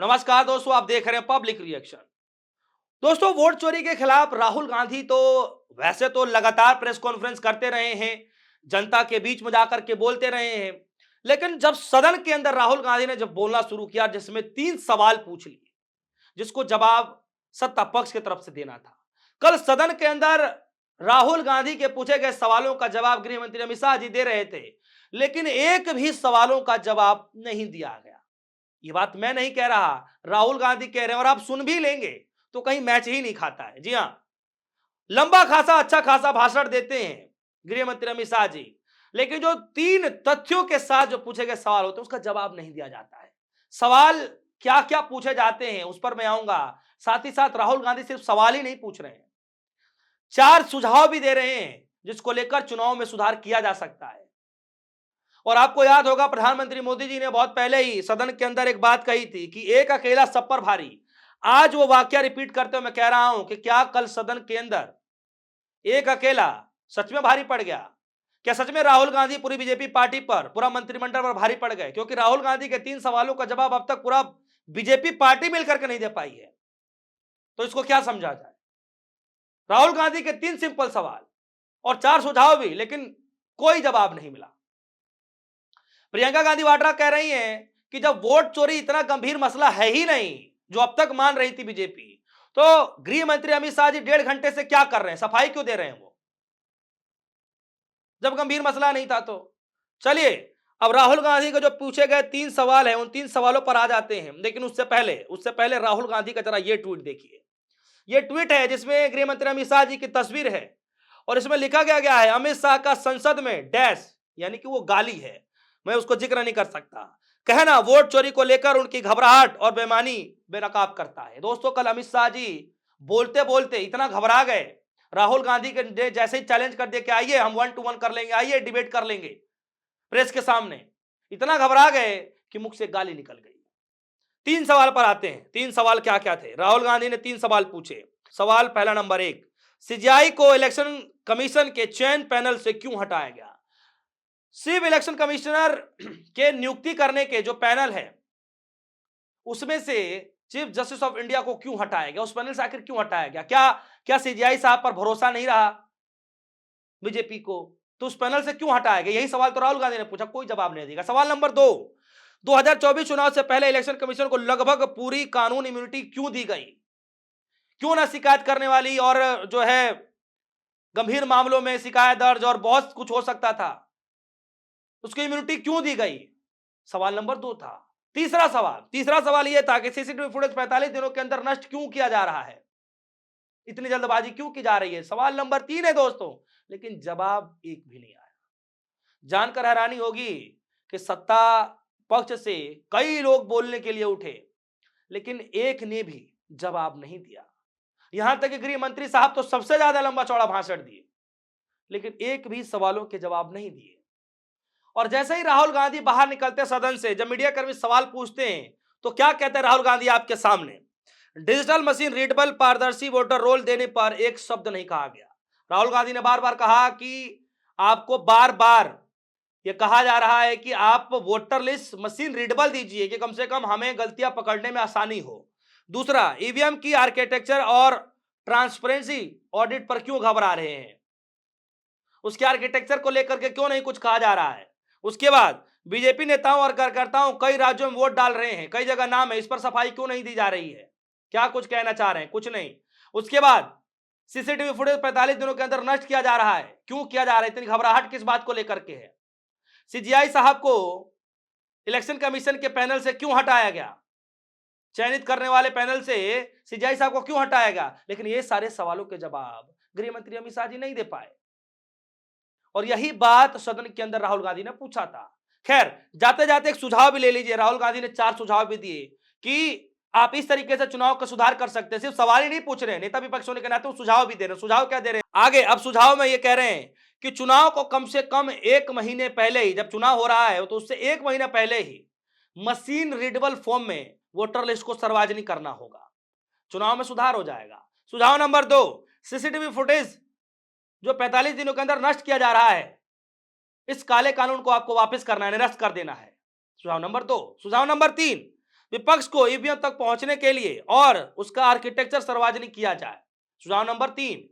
नमस्कार दोस्तों, आप देख रहे हैं पब्लिक रिएक्शन। दोस्तों, वोट चोरी के खिलाफ राहुल गांधी तो वैसे तो लगातार प्रेस कॉन्फ्रेंस करते रहे हैं, जनता के बीच में जाकर के बोलते रहे हैं। लेकिन जब सदन के अंदर राहुल गांधी ने जब बोलना शुरू किया, जिसमें 3 सवाल पूछ लिए, जिसको जवाब सत्ता पक्ष की तरफ से देना था। कल सदन के अंदर राहुल गांधी के पूछे गए सवालों का जवाब गृह मंत्री अमित शाह जी दे रहे थे, लेकिन एक भी सवालों का जवाब नहीं दिया गया। ये बात मैं नहीं कह रहा, राहुल गांधी कह रहे हैं, और आप सुन भी लेंगे तो कहीं मैच ही नहीं खाता है। जी हां, लंबा खासा अच्छा खासा भाषण देते हैं गृह मंत्री अमित शाह जी, लेकिन जो 3 तथ्यों के साथ जो पूछे गए सवाल होते हैं उसका जवाब नहीं दिया जाता है। सवाल क्या क्या पूछे जाते हैं उस पर मैं आऊंगा। साथ ही साथ राहुल गांधी सिर्फ सवाल ही नहीं पूछ रहे हैं, 4 सुझाव भी दे रहे हैं जिसको लेकर चुनाव में सुधार किया जा सकता है। और आपको याद होगा, प्रधानमंत्री मोदी जी ने बहुत पहले ही सदन के अंदर एक बात कही थी कि एक अकेला सब पर भारी। आज वो वाक्य रिपीट करते हुए मैं कह रहा हूं कि क्या कल सदन के अंदर एक अकेला सच में भारी पड़ गया? क्या सच में राहुल गांधी पूरी बीजेपी पार्टी पर, पूरा मंत्रिमंडल पर भारी पड़ गए? क्योंकि राहुल गांधी के 3 सवालों का जवाब अब तक पूरा बीजेपी पार्टी मिलकर के नहीं दे पाई है। तो इसको क्या समझा जाए? राहुल गांधी के 3 सिंपल सवाल और 4 सुझाव भी, लेकिन कोई जवाब नहीं मिला। प्रियंका गांधी वाड्रा कह रही हैं कि जब वोट चोरी इतना गंभीर मसला है ही नहीं, जो अब तक मान रही थी बीजेपी, तो गृह मंत्री अमित शाह जी 1.5 घंटे से क्या कर रहे हैं, सफाई क्यों दे रहे हैं वो, जब गंभीर मसला नहीं था? तो चलिए, अब राहुल गांधी को जो पूछे गए 3 सवाल हैं, उन 3 सवालों पर आ जाते हैं। लेकिन उससे पहले राहुल गांधी का जरा ये ट्वीट देखिए। ये ट्वीट है जिसमें गृह मंत्री अमित शाह जी की तस्वीर है और इसमें लिखा गया है, अमित शाह का संसद में डैश, यानी कि वो गाली है, मैं उसको जिक्र नहीं कर सकता, कहना वोट चोरी को लेकर उनकी घबराहट और बेईमानी बेनकाब करता है। दोस्तों, कल अमित शाह जी बोलते बोलते इतना घबरा गए, राहुल गांधी के जैसे ही चैलेंज कर दिया कि आइए हम 1-to-1 कर लेंगे, आइए डिबेट कर लेंगे प्रेस के सामने, इतना घबरा गए कि मुख से गाली निकल गई। 3 सवाल पर आते हैं। 3 सवाल क्या क्या थे? राहुल गांधी ने 3 सवाल पूछे। सवाल पहला नंबर 1, सीजीआई को इलेक्शन कमीशन के चयन पैनल से क्यों हटाया गया? चीफ इलेक्शन कमिश्नर के नियुक्ति करने के जो पैनल है उसमें से चीफ जस्टिस ऑफ इंडिया को क्यों हटाया गया? उस पैनल से आखिर क्यों हटाया गया? क्या क्या सीजीआई साहब पर भरोसा नहीं रहा बीजेपी को? तो उस पैनल से क्यों हटाया गया? यही सवाल तो राहुल गांधी ने पूछा, कोई जवाब नहीं देगा। सवाल नंबर 2, 2024 चुनाव से पहले इलेक्शन कमीशन को लगभग पूरी कानून इम्यूनिटी क्यों दी गई? क्यों ना शिकायत करने वाली और जो है गंभीर मामलों में शिकायत दर्ज और बहुत कुछ हो सकता था, उसको इम्यूनिटी क्यों दी गई? सवाल नंबर 2 था। तीसरा सवाल यह था कि सीसीटीवी फुटेज 45 दिनों के अंदर नष्ट क्यों किया जा रहा है? इतनी जल्दबाजी क्यों की जा रही है? सवाल नंबर 3 है दोस्तों, लेकिन जवाब एक भी नहीं आया। जानकर हैरानी होगी कि सत्ता पक्ष से कई लोग बोलने के लिए उठे, लेकिन एक ने भी जवाब नहीं दिया। यहां तक कि गृह मंत्री साहब तो सबसे ज्यादा लंबा चौड़ा भाषण दिए, लेकिन एक भी सवालों के जवाब नहीं दिए। और जैसे ही राहुल गांधी बाहर निकलते सदन से, जब मीडिया कर्मी सवाल पूछते हैं, तो क्या कहते हैं राहुल गांधी आपके सामने? डिजिटल मशीन रीडेबल पारदर्शी वोटर रोल देने पर एक शब्द नहीं कहा गया। राहुल गांधी ने बार बार कहा कि आपको बार बार ये कहा जा रहा है कि आप वोटर लिस्ट मशीन रीडेबल दीजिए कि कम से कम हमें गलतियां पकड़ने में आसानी हो। दूसरा, ईवीएम की आर्किटेक्चर और ट्रांसपेरेंसी ऑडिट पर क्यों घबरा रहे हैं? उसके आर्किटेक्चर को लेकर के क्यों नहीं कुछ कहा जा रहा है? उसके बाद बीजेपी नेताओं और कार्यकर्ताओं कई राज्यों में वोट डाल रहे हैं, कई जगह नाम है, इस पर सफाई क्यों नहीं दी जा रही है? क्या कुछ कहना चाह रहे हैं? कुछ नहीं। उसके बाद सीसीटीवी फुटेज 45 दिनों के अंदर नष्ट किया जा रहा है, क्यों किया जा रहा है? इतनी घबराहट किस बात को लेकर के है? सीजीआई साहब को इलेक्शन कमीशन के पैनल से क्यों हटाया गया? चयनित करने वाले पैनल से सीजीआई साहब को क्यों हटाया गया? लेकिन ये सारे सवालों के जवाब गृह मंत्री अमित शाह जी नहीं दे पाए, और यही बात सदन के अंदर राहुल गांधी ने पूछा था। खैर, जाते जाते एक सुझाव भी ले लीजिए। राहुल गांधी ने 4 सुझाव भी दिए कि आप इस तरीके से चुनाव का सुधार कर सकते हैं। सिर्फ सवाल ही नहीं पूछ रहे हैं, नेता विपक्ष होने के नाते वो सुझाव भी दे रहे हैं। सुझाव क्या दे रहे हैं आगे? अब सुझाव में ये कह रहे हैं कि चुनाव को कम से कम 1 महीने पहले ही, जब चुनाव हो रहा है तो उससे 1 महीना पहले ही मशीन रीडेबल फॉर्म में वोटर लिस्ट को सार्वजनिक करना होगा, चुनाव में सुधार हो जाएगा। सुझाव नंबर 2, सीसीटीवी फुटेज जो 45 दिनों के अंदर नष्ट किया जा रहा है, इस काले कानून को आपको वापस करना है, निरस्त कर देना है। सुझाव नंबर 2। सुझाव नंबर 3, विपक्ष को ईवीएम तक पहुंचने के लिए और उसका आर्किटेक्चर सार्वजनिक किया जाए। सुझाव नंबर 3।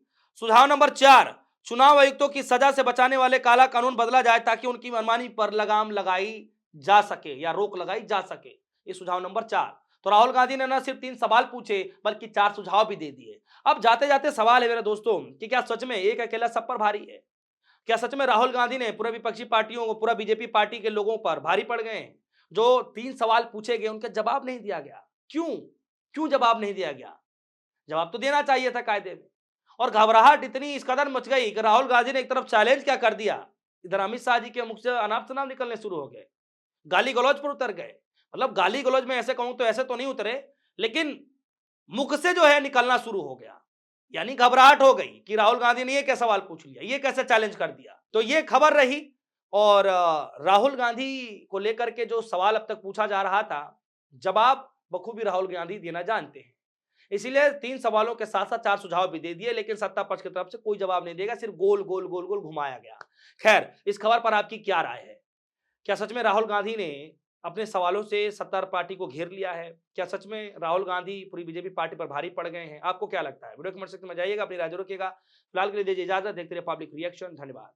सुझाव नंबर 4, चुनाव आयुक्तों की सजा से बचाने वाले काला कानून बदला जाए ताकि उनकी मनमानी पर लगाम लगाई जा सके या रोक लगाई जा सके। ये सुझाव नंबर 4। तो राहुल गांधी ने न सिर्फ 3 सवाल पूछे बल्कि 4 सुझाव भी दे दिए। अब जाते जाते सवाल है मेरे दोस्तों कि क्या सच में एक अकेला सब पर भारी है? क्या सच में राहुल गांधी ने पूरे विपक्षी पार्टियों को, पूरा बीजेपी पार्टी के लोगों पर भारी पड़ गए हैं? जो 3 सवाल पूछे गए उनका जवाब नहीं दिया गया। क्यों? क्यों जवाब नहीं दिया गया? जवाब तो देना चाहिए था कायदे में। और घबराहट इतनी इस कदर मच गई कि राहुल गांधी ने एक तरफ चैलेंज क्या कर दिया, इधर अमित शाह जी के मुख से अनाप शनाप निकलने शुरू हो गए, गाली गलौज पर उतर गए। मतलब गाली गलौज में ऐसे कहूं तो ऐसे तो नहीं उतरे, लेकिन मुख से जो है निकलना शुरू हो गया। यानी घबराहट हो गई कि राहुल गांधी ने ये क्या सवाल पूछ लिया, ये कैसे चैलेंज कर दिया। तो ये खबर रही। और राहुल गांधी को लेकर के जो सवाल अब तक पूछा जा रहा था, जवाब बखूबी राहुल गांधी देना जानते हैं। इसीलिए 3 सवालों के साथ-साथ 4 सुझाव भी दे दिए, लेकिन सत्ता पक्ष की तरफ से कोई जवाब नहीं देगा, सिर्फ गोल, गोल, गोल, गोल घुमाया गया। खैर, इस खबर पर आपकी क्या राय है? क्या सच में राहुल गांधी ने अपने सवालों से सत्ता पार्टी को घेर लिया है? क्या सच में राहुल गांधी पूरी बीजेपी पार्टी पर भारी पड़ गए हैं? आपको क्या लगता है? वीडियो कमेंट सेक्शन में जाइएगा, अपनी राय ज़रूर रखिएगा। फिलहाल के लिए दीजिए इजाज़त, देखते रहिए पब्लिक रिएक्शन। धन्यवाद।